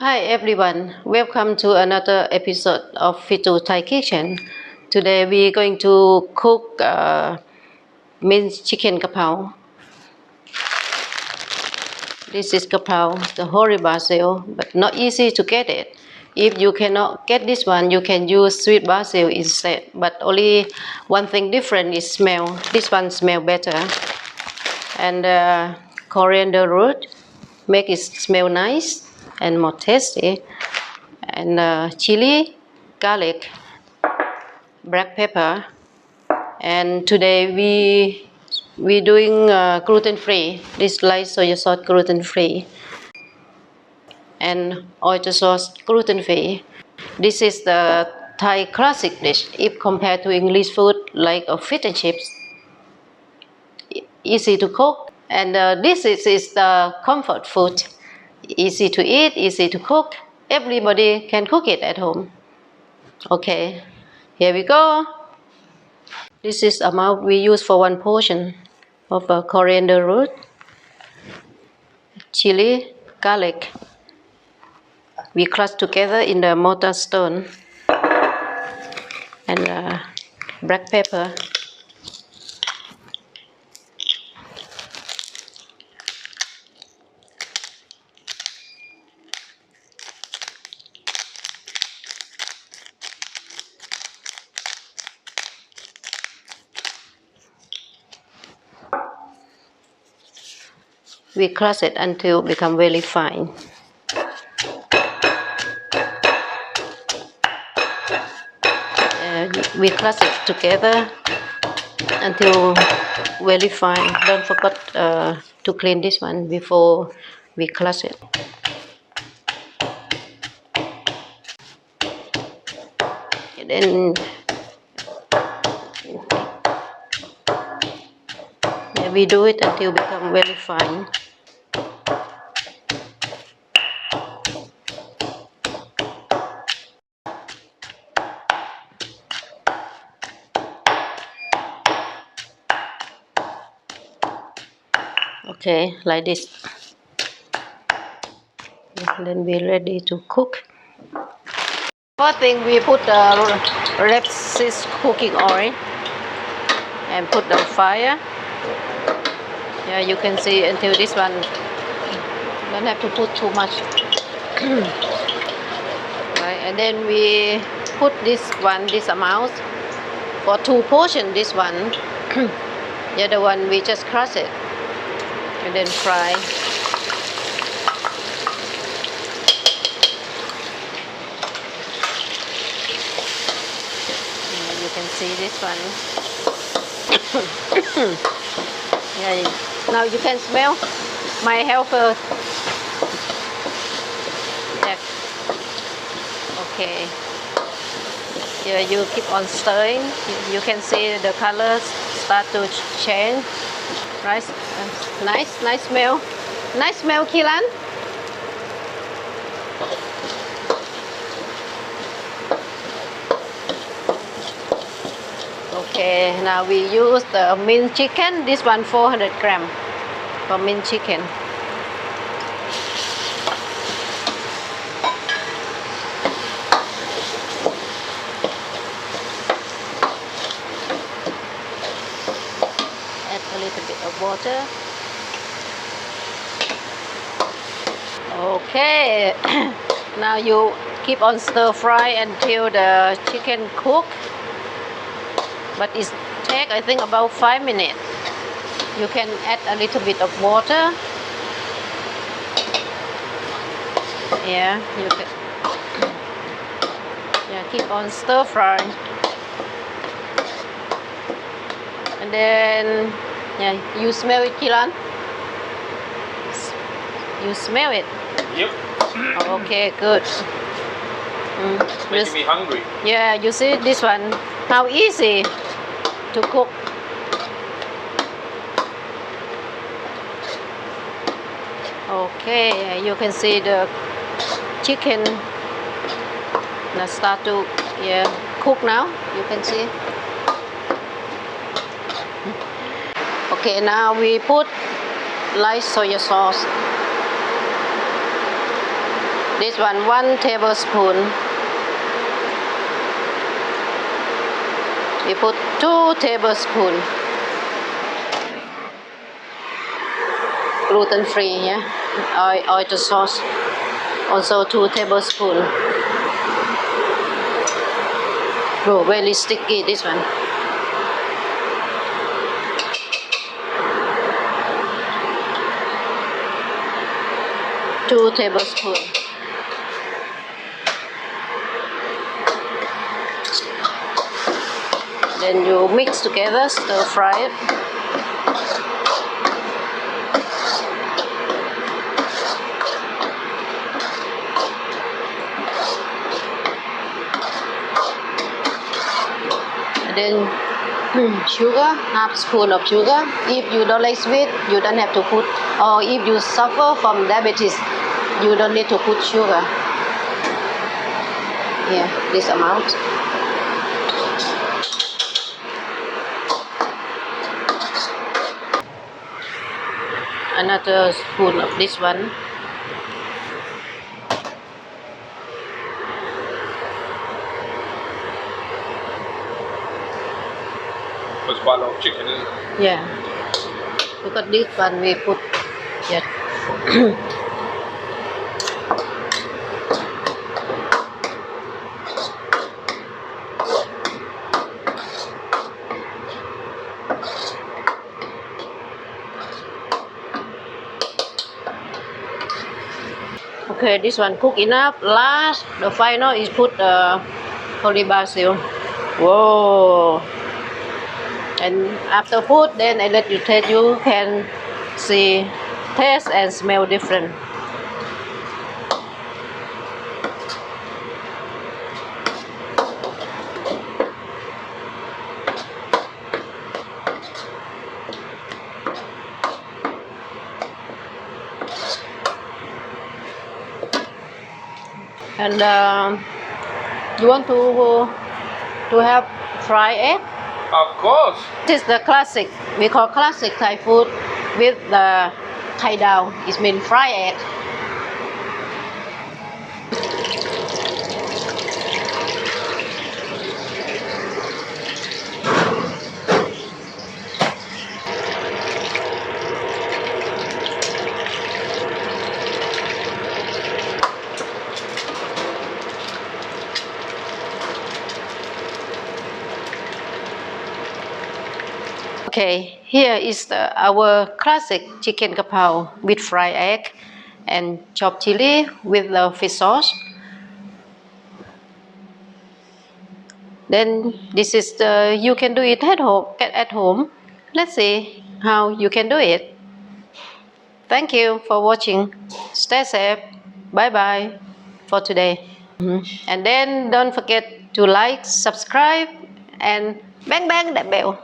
Hi everyone, welcome to another episode of Pi Tou Thai Kitchen. Today we are going to cook minced chicken Ga Prow. This is Ga Prow, the Holy Basil, but not easy to get it. If you cannot get this one, you can use sweet basil instead. But only one thing different is smell. This one smells better. And coriander root make it smell nice and more tasty. And chili, garlic, black pepper, and today we doing gluten free. This light soy sauce gluten free, and oyster sauce gluten free. This is the Thai classic dish. If compared to English food like fish and chips, easy to cook, and this is the comfort food. Easy to eat, easy to cook. Everybody can cook it at home. Okay, here we go. This is amount we use for one portion of coriander root, chili, garlic. We crush together in the mortar stone, and black pepper. We crush it until it become very fine. We crush it together until very fine. Don't forget to clean this one before we crush it. And then we do it until it become very fine. Okay, like this. And then we're ready to cook. First thing, we put the rapeseed cooking oil and put the fire. Yeah, you can see until this one. Don't have to put too much. Right, and then we put this one, this amount for 2 portions. This one, the other one we just crush it and then fry. You can see this one. Yeah, now you can smell my helper. Yeah. Okay. Yeah, you keep on stirring. You can see the colors start to change. Right? Nice smell. Nice smell, Kiran. Okay, now we use the minced chicken. This one 400 grams for minced chicken. Add a little bit of water. Okay, now you keep on stir fry until the chicken cook. But it takes, I think, about 5 minutes. You can add a little bit of water. Yeah, you can. Yeah, keep on stir fry. And then, yeah, you smell it, Kiran? You smell it? Yep. Okay, good. Making me hungry. Yeah, you see this one, how easy to cook. Okay, you can see the chicken now start to cook now. You can see. Okay, now we put light soy sauce. This one tablespoon. We put 2 tablespoons. Gluten free, yeah. Oyster sauce. Also 2 tablespoons. Oh, very sticky this one. Two tablespoons. Then you mix together, stir fry it. And then sugar, half spoon of sugar. If you don't like sweet, you don't have to put, or if you suffer from diabetes, you don't need to put sugar. Yeah, this amount. Another spoon of this one. It's quite a lot of chicken, isn't it? Yeah. Because this one we put, yeah. Okay, this one cook enough. Last, the final is put Holy Basil. Whoa! And after put, then I let you taste. You can see, taste and smell different. And you want to have fried egg? Of course. This is the classic. We call classic Thai food with the Khai Dao. It means fried egg. Okay, here is our classic chicken Ga Prow with fried egg and chopped chili with the fish sauce. Then this is you can do it at home. Let's see how you can do it. Thank you for watching. Stay safe. Bye bye for today. And then don't forget to like, subscribe, and bang bang that bell.